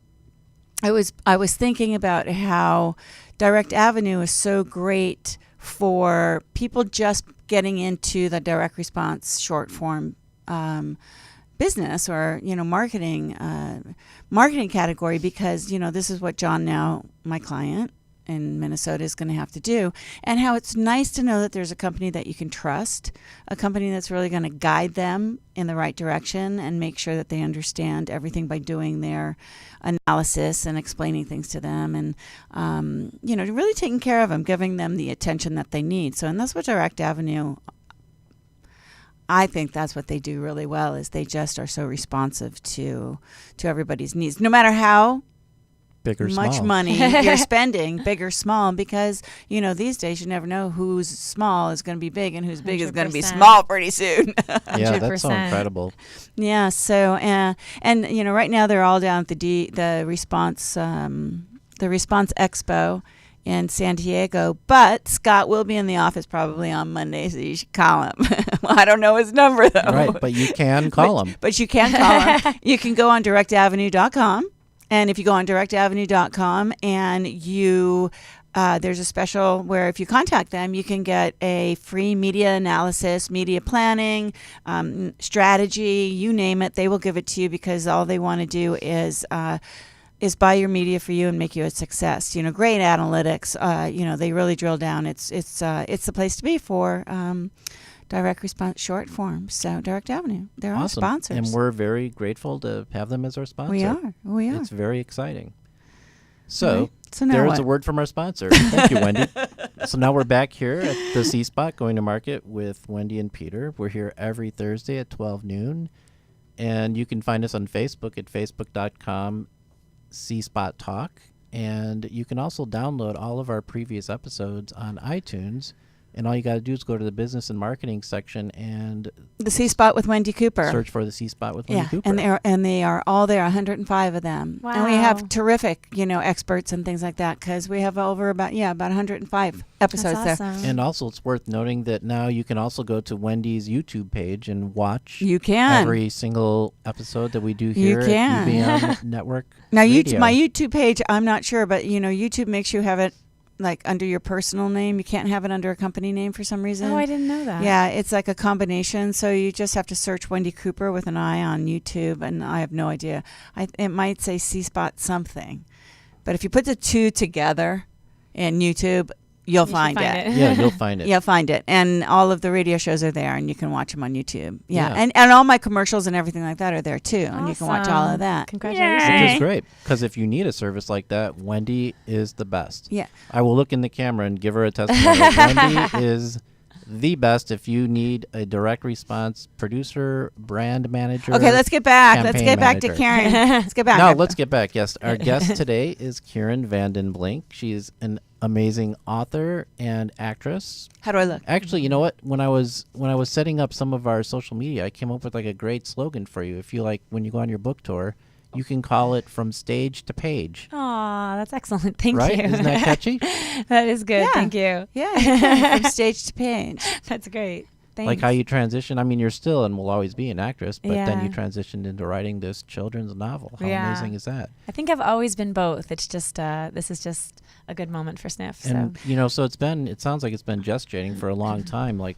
was thinking about how Direct Avenue is so great for people just getting into the direct response short form business or marketing category, because this is what John, now my client in Minnesota, is going to have to do, and how it's nice to know that there's a company that you can trust, a company that's really going to guide them in the right direction and make sure that they understand everything by doing their analysis and explaining things to them, and really taking care of them, giving them the attention that they need. So, and that's what Direct Avenue, I think that's what they do really well, is they just are so responsive to everybody's needs, no matter how Big or much small. money you're spending, big or small, because these days you never know who's small is going to be big and who's big is going to be 100%. small pretty soon. Yeah, that's so 100%. incredible. Yeah. So and right now they're all down at the response expo in San Diego, but Scott will be in the office probably on Monday, so you should call him. Well, I don't know his number though. Right, but you can call them. But you can call him. You can go on directavenue.com. And if you go on directavenue.com and you, there's a special where if you contact them, you can get a free media analysis, media planning, strategy, you name it. They will give it to you, because all they want to do is is buy your media for you and make you a success. Great analytics. They really drill down. It's the place to be for direct response short form. So Direct Avenue, they're our Awesome. sponsors. And we're very grateful to have them as our sponsor. We are. It's very exciting. So, Right. So now there's what? a word from our sponsor. Thank you, Wendy. So now we're back here at the C Spot going to market with Wendi and Peter. We're here every Thursday at 12 noon. And you can find us on Facebook at facebook.com C Spot Talk. And you can also download all of our previous episodes on iTunes. And all you got to do is go to the business and marketing section and The C Spot with Wendy Cooper. search for the C Spot with Wendi Cooper. and they are all there, 105 of them. And we Wow. have terrific, experts and things like that because we have over about 105 episodes That's there. awesome. And also, it's worth noting that now you can also go to Wendy's YouTube page and watch You can. every single episode that we do You here can. at UBM Network. Now, Radio. my YouTube page, I'm not sure, but YouTube makes you have it like under your personal name. You can't have it under a company name for some reason. Oh, I didn't know that. Yeah, it's like a combination. So you just have to search Wendi Cooper with an I on YouTube, and I have no idea. It might say C Spot something, but if you put the two together in YouTube, you'll You should find it. Yeah, you'll find it. You'll find it, and all of the radio shows are there, and you can watch them on YouTube. Yeah, Yeah. And all my commercials and everything like that are there too, and you can watch all Awesome. of that. Congratulations. Which Yay. is great, because if you need a service like that, Wendi is the best. Yeah. I will look in the camera and give her a testimony. Wendi is the best if you need a direct response producer, brand manager. Okay, let's get back. Let's campaign get back to manager. Karen. Let's get back. No, let's get back. Yes, our guest today is Kieren VandenBlink. She's an amazing author and actress. How do I look? Actually, you know what? When I was setting up some of our social media, I came up with like a great slogan for you. If you like, when you go on your book tour, you can call it From Stage to Page. Aw, that's excellent. Thank Right? you. Isn't that catchy? That is good. Yeah. Thank you. Yeah, you can, from stage to page. That's great. Thanks. Like how you transition. I mean, you're still and will always be an actress, but then Yeah. you transitioned into writing this children's novel. How Yeah. amazing is that? I think I've always been both. It's just this is just a good moment for Sniff. And So so it sounds like it's been gestating for a long time. Like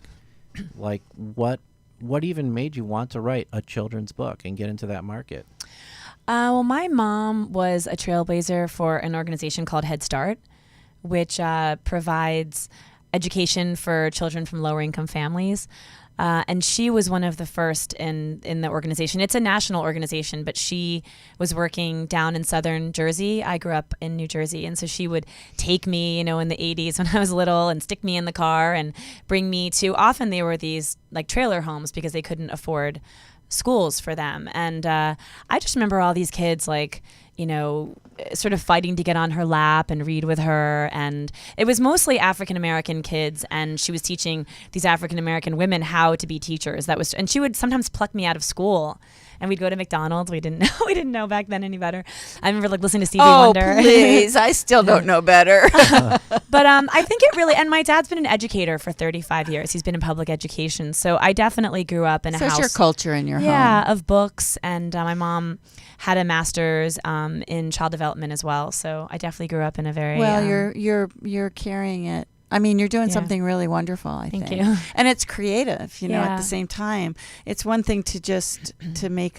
what even made you want to write a children's book and get into that market? well, my mom was a trailblazer for an organization called Head Start, which provides education for children from lower income families. And she was one of the first in the organization. It's a national organization, but she was working down in southern Jersey. I grew up in New Jersey. And so she would take me, in the 80s when I was little and stick me in the car and bring me to, often they were these like trailer homes because they couldn't afford schools for them. And I just remember all these kids sort of fighting to get on her lap and read with her. And it was mostly African American kids, and she was teaching these African American women how to be teachers. And she would sometimes pluck me out of school, and we'd go to McDonald's. We didn't know back then any better. I remember listening to Stevie Oh, Wonder. please. I still don't know better. But I think it really, and my dad's been an educator for 35 years. He's been in public education. So I definitely grew up in a So house. it's your culture in your home. Yeah, of books. And my mom had a master's in child development as well. So I definitely grew up in a very Well, you're carrying it. I mean, you're doing Yeah. something really wonderful, I Thank think. you. And it's creative, at Yeah. the same time. It's one thing to just to make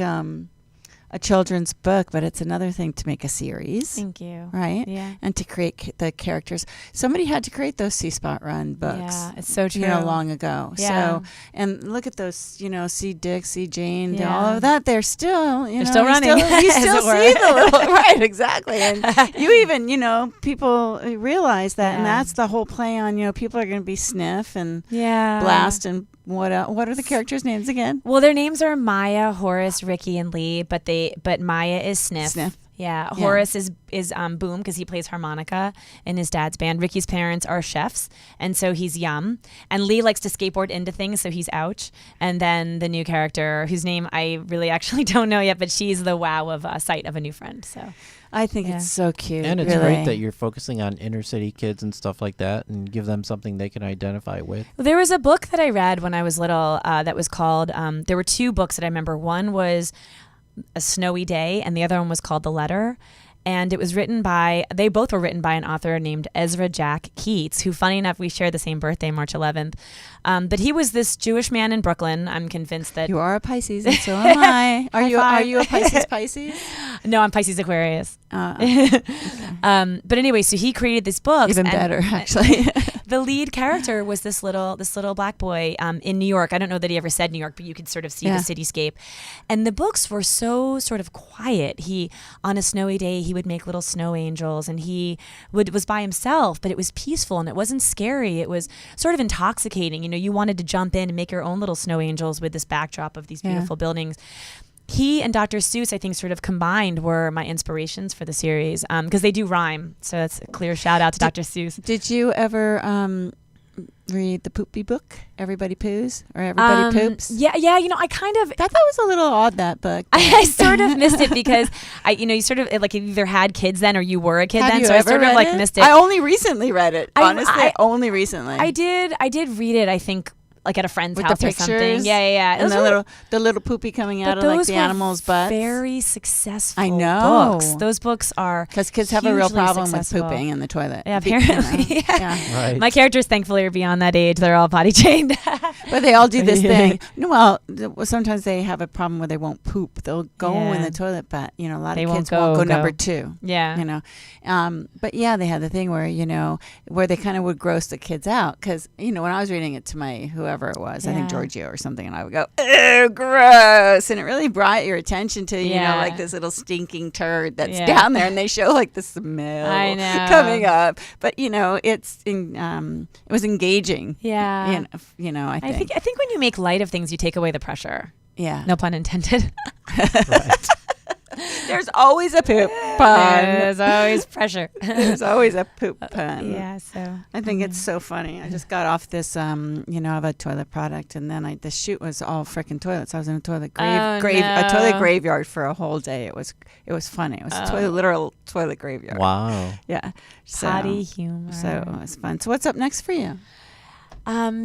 a children's book, but it's another thing to make a series. Thank you. Right? Yeah. And to create the characters. Somebody had to create those C-Spot Run books. Yeah, it's so true. Long ago. Yeah. So, and look at those, C. Dick, C. Jane, Yeah. all of that. They're still, They're still running, You as still it were. see the little, right, exactly. And you even, people realize that. And Yeah. that's the whole play on, people are going to be Sniff and Yeah. Blast and what else? What are the characters' names again? Well, their names are Maya, Horace, Ricky, and Lee, but Maya is Sniff. Sniff. Yeah. Yeah. Horace is Boom because he plays harmonica in his dad's band. Ricky's parents are chefs, and so he's Yum. And Lee likes to skateboard into things, so he's Ouch. And then the new character, whose name I really actually don't know yet, but she's the wow of sight of a new friend. So I think Yeah. it's so cute. And it's really. great that you're focusing on inner city kids and stuff like that and give them something they can identify with. there was a book that I read when I was little that was called, there were two books that I remember. One was A Snowy Day, and the other one was called The Letter. And it was they both were written by an author named Ezra Jack Keats, who, funny enough, we share the same birthday, March 11th. But he was this Jewish man in Brooklyn. I'm convinced that You are a Pisces, and so am I. Are High you five. a Pisces? No, I'm Pisces Aquarius. Okay. But anyway, so he created this book. Even better, actually. The lead character was this little black boy in New York. I don't know that he ever said New York, but you could sort of see the cityscape. And the books were so sort of quiet. He, on a snowy day, he would make little snow angels, and he was by himself, but it was peaceful and it wasn't scary. It was sort of intoxicating. You know, you wanted to jump in and make your own little snow angels with this backdrop of these beautiful buildings. He and Dr. Seuss, I think, sort of combined were my inspirations for the series because they do rhyme. So that's a clear shout out to Dr. Seuss. Did you ever read the Poopy book? Everybody Poos or Everybody Poops? Yeah. You know, I kind of I thought that was a little odd, that book. I sort of missed it because you sort of like either had kids then or you were a kid Have then. you So I ever sort of read like it? missed it. I only recently read it. Honestly, I only recently. I did read it. I think like at a friend's With house the or something. pictures? Yeah. It And was the little poopy coming out but of like those the were animal's butt. very successful. I know. Books. Those books are Because kids have a real hugely problem successful. with pooping in the toilet. Yeah, Be- you know, apparently. yeah. Right. My characters, thankfully, are beyond that age. They're all potty trained. But they all do this thing. No, well, sometimes they have a problem where they won't poop. They'll go in Yeah. the toilet, but a lot They of won't kids won't go go. number 2. Yeah. You know, but yeah, they had the thing where where they kind of would gross the kids out because when I was reading it to my whoever it was, I think Yeah. Giorgio or something, and I would go, "Ew, gross," and it really brought your attention to Yeah. like this little stinking turd that's Yeah. down there, and they show like the smell I know. coming up, but it was engaging. Yeah. I think. I think when you make light of things, you take away the pressure. Yeah. No pun intended. Right. There's always a poop pun. There's always pressure. There's always a poop pun. Yeah. So I think it's so funny. I just got off this, I have a toilet product, and then the shoot was all freaking toilets. I was in a toilet Oh, a toilet no. graveyard for a whole day. It was funny. It was a literal toilet graveyard. Wow. Yeah. So, potty humor. So it was fun. So what's up next for you?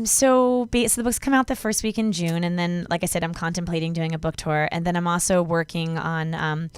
So the books come out the first week in June, and then, like I said, I'm contemplating doing a book tour, and then I'm also working on.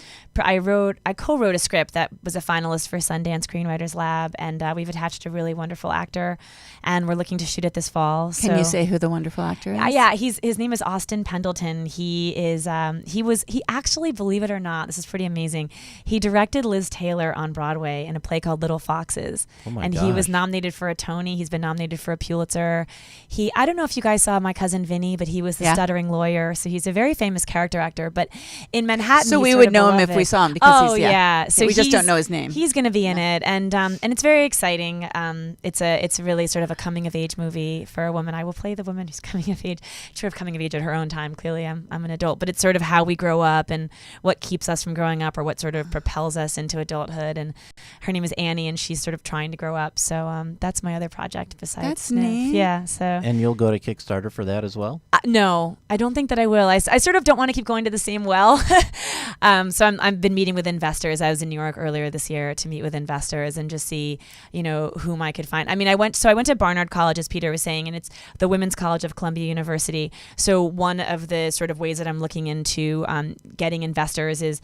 I co-wrote a script that was a finalist for Sundance Screenwriters Lab, and we've attached a really wonderful actor, and we're looking to shoot it this fall. Can you say who the wonderful actor is? Yeah, his name is Austin Pendleton. He is he actually, believe it or not, this is pretty amazing. He directed Liz Taylor on Broadway in a play called Little Foxes, Oh my and he was gosh. nominated for a Tony. He's been nominated for a Pulitzer. I don't know if you guys saw My Cousin Vinny, but he was the stuttering lawyer. So he's a very famous character actor. But in Manhattan, So he's we sort would of know him if beloved. we saw him because oh he's yeah. So we just don't he's- know his name. He's going to be in it, and it's very exciting. It's really sort of a coming of age movie for a woman. I will play the woman who's coming of age at her own time. Clearly, I'm an adult, but it's sort of how we grow up and what keeps us from growing up, or what sort of propels us into adulthood. And her name is Annie, and she's sort of trying to grow up. So that's my other project besides That's Sniff. neat. Yeah. So And you'll go to Kickstarter for that as well? no, I don't think that I will. I sort of don't want to keep going to the same well. So I've been meeting with investors. I was in New York earlier this year to meet with investors and just see, whom I could find. I mean, I went to Barnard College, as Peter was saying, and it's the Women's College of Columbia University. So one of the sort of ways that I'm looking into getting investors is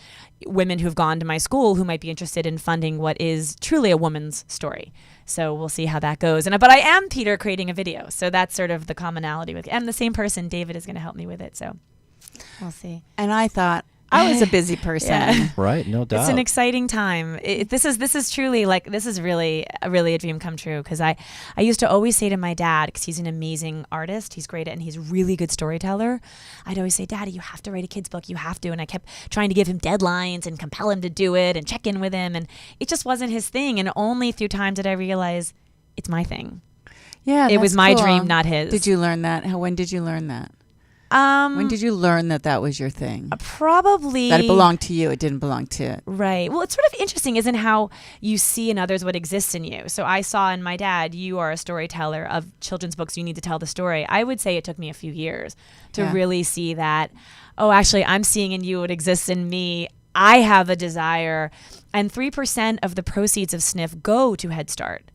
women who've gone to my school who might be interested in funding what is truly a woman's story. So we'll see how that goes. But I am Peter creating a video. So that's sort of the commonality with it. I'm the same person. David is going to help me with it. So we'll see. And I thought I was a busy person. Yeah. Right, no doubt. It's an exciting time. This is truly this is really a dream come true, because I used to always say to my dad, because he's an amazing artist, he's great at, and he's a really good storyteller. I'd always say, Daddy, you have to write a kid's book, you have to. And I kept trying to give him deadlines and compel him to do it and check in with him, and it just wasn't his thing. And only through time did I realize it's my thing. Yeah, It was that's my cool. dream, not his. Did you learn that? When did you learn that? When did you learn that was your thing? Probably That it belonged to you. It didn't belong to it. Right. Well, it's sort of interesting, isn't how you see in others what exists in you. So I saw in my dad, you are a storyteller of children's books. You need to tell the story. I would say it took me a few years to Yeah. really see that, oh, actually, I'm seeing in you what exists in me. I have a desire. And 3% of the proceeds of Sniff go to Head Start.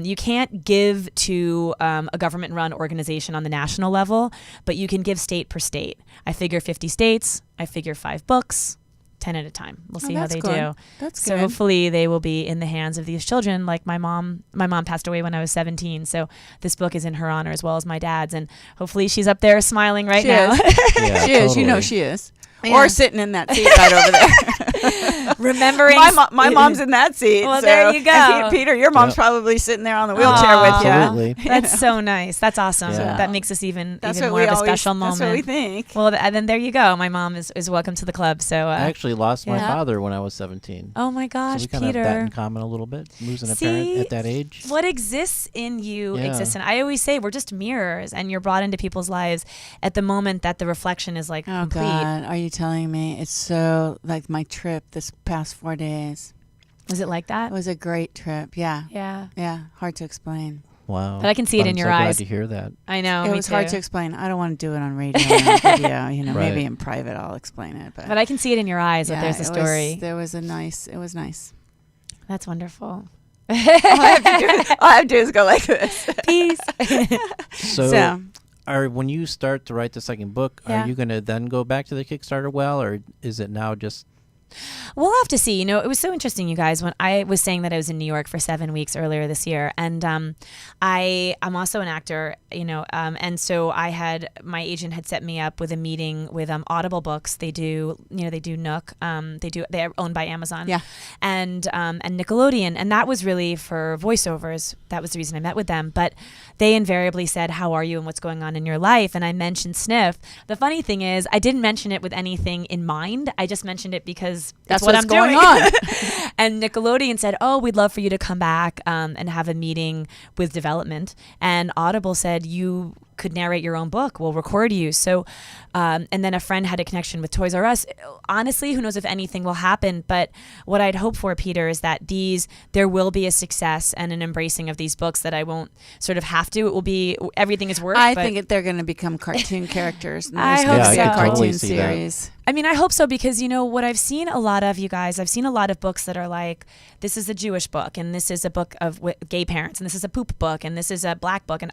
You can't give to a government-run organization on the national level, but you can give state per state. I figure 50 states. I figure 5 books, 10 at a time. We'll see how that's they good. do. That's So good. hopefully they will be in the hands of these children. Like my mom passed away when I was 17, so this book is in her honor as well as my dad's, and hopefully she's up there smiling right She now. is. Yeah, She is. You know totally. she is. Yeah. Or sitting in that seat right over there. Remembering my mom's in that seat. Well, so- there you go. and Peter, your mom's probably sitting there on the wheelchair with you. Absolutely. That's so nice. That's awesome. Yeah. That makes us even That's even what more we of a always, special moment. That's what we think. Well, and then there you go. My mom is welcome to the club. So I actually lost my yeah. father when I was 17. oh my so gosh, we kind of have that in Peter. common a little bit. Losing a See, parent at that age. What exists in you Yeah. exists in. I always say we're just mirrors, and you're brought into people's lives at the moment that the reflection is like Oh complete. God, are you telling me? It's so like my trip this past 4 days. Was it like that? It was a great trip. Yeah, Yeah. yeah. Hard to explain. Wow. But I can see it But in I'm your so eyes. Glad to hear that. I know. It me was hard too. to explain. I don't want to do it on radio and on video. You know, Right. maybe in private I'll explain it. But I can see it in your eyes that there's a story. It was nice. That's wonderful. All I have to do is go like this. Peace. So, when you start to write the second book, Yeah. are you going to then go back to the Kickstarter well, or is it now just We'll have to see. You know, it was so interesting, you guys, when I was saying that I was in New York for 7 weeks earlier this year. And I'm also an actor, you know, and so my agent had set me up with a meeting with Audible Books. They do Nook. They're owned by Amazon. Yeah. And Nickelodeon. And that was really for voiceovers. That was the reason I met with them. But they invariably said, how are you and what's going on in your life? And I mentioned Sniff. The funny thing is, I didn't mention it with anything in mind. I just mentioned it because That's what what's I'm going doing. on. And Nickelodeon said, oh, we'd love for you to come back and have a meeting with development. And Audible said, you could narrate your own book. We'll record you. So, and then a friend had a connection with Toys R Us. Honestly, who knows if anything will happen. But what I'd hope for, Peter, is that there will be a success and an embracing of these books that I won't sort of have to. It will be, everything is work. I but think they're going to become cartoon characters. And I there's hope gonna so. be I a could cartoon totally see that. series. I mean, I hope so, because, you know, what I've seen a lot of, you guys, I've seen a lot of books that are like, this is a Jewish book, and this is a book of gay parents, and this is a poop book, and this is a black book. And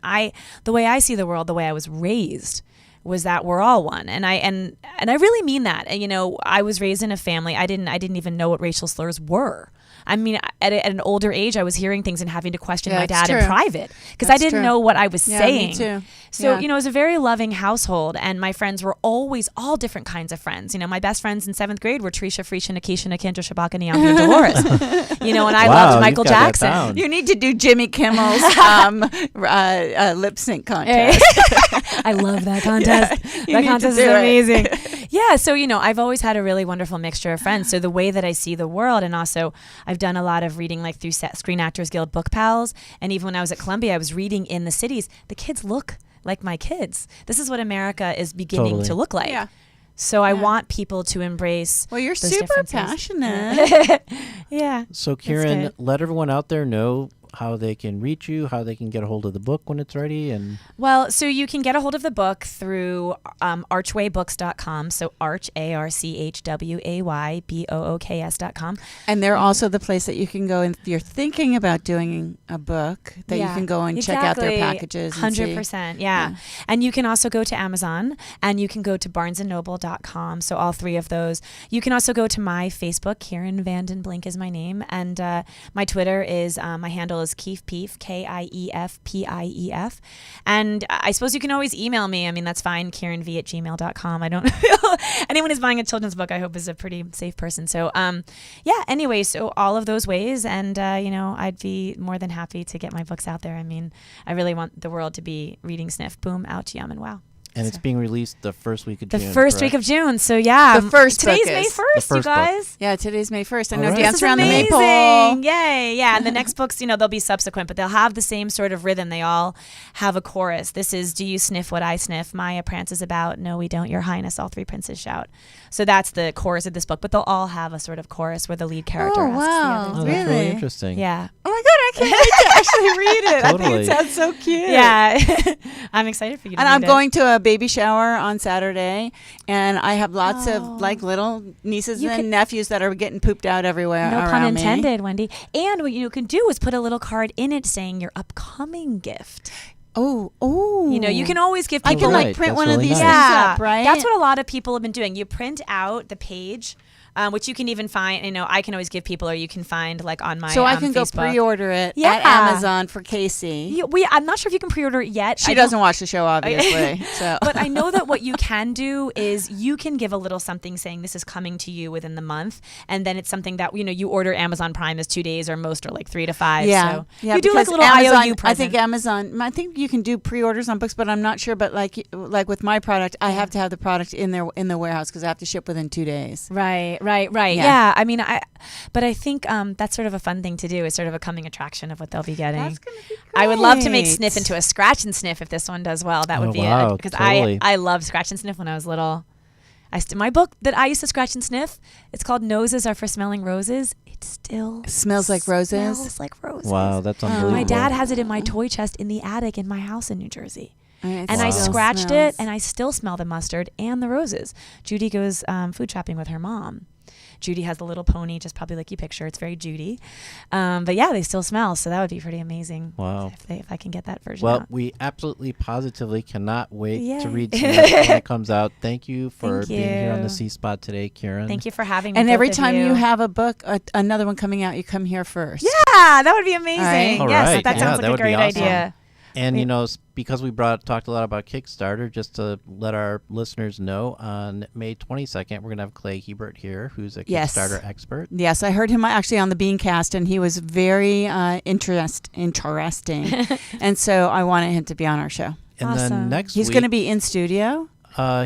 the way I see the world, the way I was raised, was that we're all one. And I really mean that. And, you know, I was raised in a family. I didn't even know what racial slurs were. I mean, at an older age, I was hearing things and having to question Yeah, my it's dad in true. private because I That's didn't true. know what I was Yeah, saying. me too. So, Yeah. you know, it was a very loving household, and my friends were always all different kinds of friends. You know, my best friends in 7th grade were Trisha, Freisha, Nakisha, Nakandra, Shabaka, Naomi, and Dolores. You know, and I Wow, loved you've Michael got that Jackson. down. You need to do Jimmy Kimmel's lip sync contest. I love that contest. You That need to contest is do it. amazing. Yeah, so, you know, I've always had a really wonderful mixture of friends. So the way that I see the world, and also I've done a lot of reading like through Screen Actors Guild Book Pals. And even when I was at Columbia, I was reading in the cities. The kids look like my kids. This is what America is beginning Totally. to look like. Yeah. So I want people to embrace. Well, you're those super differences. passionate. Yeah. So, That's Kieren, good. let everyone out there know how they can reach you, how they can get a hold of the book when it's ready, and Well, so you can get a hold of the book through archwaybooks.com. So arch, ARCHWAYBOOKS.com. And they're also the place that you can go, and if you're thinking about doing a book, that you can go and check out their packages. And 100%. Yeah. And you can also go to Amazon, and you can go to barnesandnoble.com. So all three of those. You can also go to my Facebook. Kieren VandenBlink is my name. And my Twitter is, my handle is Kiefpief, KIEFPIEF. And I suppose you can always email me. I mean, that's fine, KieranV@gmail.com. I don't anyone who's buying a children's book, I hope, is a pretty safe person. So, yeah, anyway, so all of those ways. And, you know, I'd be more than happy to get my books out there. I mean, I really want the world to be reading Sniff, Boom, Ouch, Yum, and Wow. and it's being released the first week of The June. first week correct? of June. So, yeah. The first Today's book May is. 1st, The you first book. guys. Yeah, today's May 1st. I know All right. Dance This is Around the amazing. Maypole. Yay. Yeah. And the next books, you know, they'll be subsequent, but they'll have the same sort of rhythm. They all have a chorus. This is, do you sniff what I sniff? Maya prances about. No, we don't, Your Highness. All three princes shout. So that's the chorus of this book, but they'll all have a sort of chorus where the lead character Oh, asks wow. the Oh, others. that's really Really? interesting. Yeah. Oh my God, I can't wait to actually read it. I think Totally. it sounds so cute. Yeah. I'm excited for you to And read I'm it. going to a baby shower on Saturday, and I have lots Oh. of like little nieces You and could- nephews that are getting pooped out everywhere. No around pun me. intended, Wendy. And what you can do is put a little card in it saying your upcoming gift. Oh. You know, you can always give I people can Right, like print that's one of really these nice. things up, right? That's what a lot of people have been doing. You print out the page which you can even find. I can always give people, or you can find like on my. So I can go Facebook. pre-order it Yeah. at Amazon for Casey. I'm not sure if you can pre-order it yet. She I don't- doesn't watch the show, obviously. So. But I know that what you can do is you can give a little something saying this is coming to you within the month, and then it's something that you order. Amazon Prime is 2 days, or most are like 3 to 5. Yeah, so yeah. you do like because a little Amazon, IOU present. I think Amazon. I think you can do pre-orders on books, but I'm not sure. But like with my product, I have to have the product in the warehouse because I have to ship within 2 days. Right. Yeah. Yeah. I mean, but I think that's sort of a fun thing to do. It's sort of a coming attraction of what they'll be getting. That's gonna be I would love to make great. Sniff into a scratch and sniff if this one does well. That would Oh, be wow, because totally. I loved scratch and sniff when I was little. My book that I used to scratch and sniff, it's called Noses Are for Smelling Roses. It still Smells like roses. Smells like roses. Wow, that's unbelievable. My dad has it in my toy chest in the attic in my house in New Jersey. It And I still scratched smells. it, and I still smell the mustard and the roses. Judy goes food shopping with her mom. Judy has the little pony, just probably like you picture. It's very Judy. But yeah, they still smell, so that would be pretty amazing. Wow. If I can get that version Well, out. we absolutely positively cannot wait to Yay. read Sniff when it comes out. Thank you for Thank being here on the you. C Spot today, Kieren. Thank you for having me. And every both of time you have a book, another one coming out, you come here first. Yeah, that would be amazing. right. All Yes, right. that Yeah, sounds that like a would be great awesome. idea. And because we talked a lot about Kickstarter, just to let our listeners know, on May 22nd, we're gonna have Clay Hebert here, who's a Yes. Kickstarter expert. Yes, I heard him actually on the Beancast, and he was very interesting. And so I wanted him to be on our show. And then Awesome. next He's week, going to be in studio.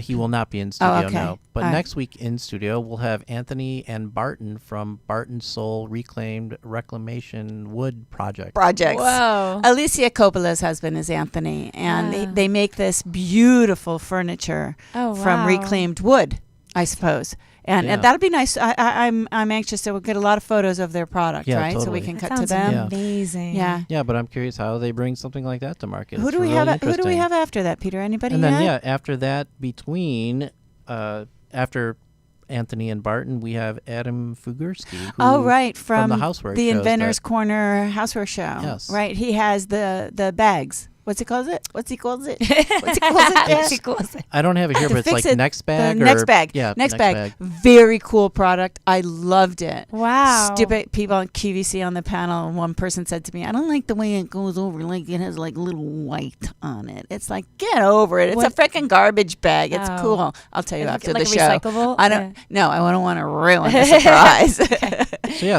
he will not be in studio okay. now. But All right. next week in studio, we'll have Anthony and Barton from Barton Soul Reclaimed Reclamation Wood Project. Projects. Whoa. Alicia Coppola's husband is Anthony, and Wow. they make this beautiful furniture Oh, from wow. reclaimed wood, I suppose. And Yeah. that'll be nice. I'm anxious that we'll get a lot of photos of their product, Yeah, right? So totally. we can That cut to sounds them. Yeah. amazing. Yeah. Yeah, but I'm curious how they bring something like that to market. Who It's do we really have? Who do we interesting. have after that, Peter? Anybody? And then, yet? after that, after Anthony and Barton, we have Adam Fugurski. Who, Oh, right, from the Housework the shows Inventors that- Corner Housework Show. Yes. Right. He has the bags. What's he calls it? What's he calls it? What's he calls it? Yes. Dash? I don't have it here, To but it's fix like it, Next Bag. the or, Next Bag. Yeah, Next bag. Very cool product. I loved it. Wow. Stupid people on QVC on the panel. And one person said to me, "I don't like the way it goes over. Like it has like little white on it. It's like get over it. It's a freaking garbage bag. It's Oh. cool. I'll tell you Like- after like the a show. recyclable? I don't. No, I don't want to ruin the surprise.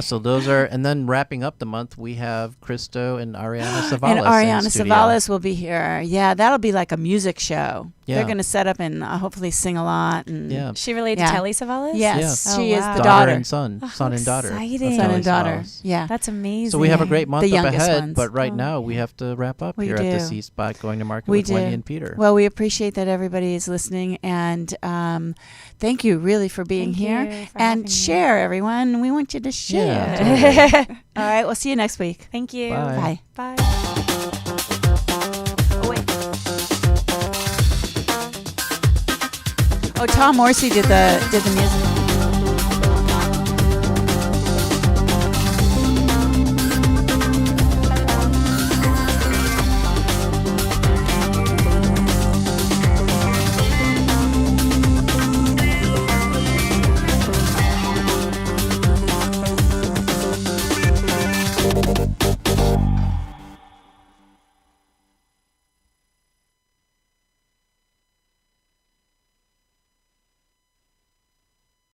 So those are, and then wrapping up the month, we have Christo and Ariana Savalas. And in Ariana studio. Savalas will be here. Yeah, that'll be like a music show. Yeah. They're going to set up and hopefully sing a lot. And Yeah. She related Yeah. to Telly Savalas? Yes, Yeah. she Oh, is wow. the daughter daughter. and son, Oh, son how and daughter. exciting. of Son Telly and daughter. Savalas. Yeah. That's amazing. So we have a great month The up youngest ahead, ones. but right Oh. now we have to wrap up We here at the do. C Spot, going to market We with Wendi do. and Peter. Well, we appreciate that everybody is listening, and thank you really for being Thank here. you for having And me. share, everyone. We want you to share. Yeah, totally. All right, we'll see you next week. Thank you. Bye. Bye. Bye. Oh, wait. Oh, Tom Morrissey did the music.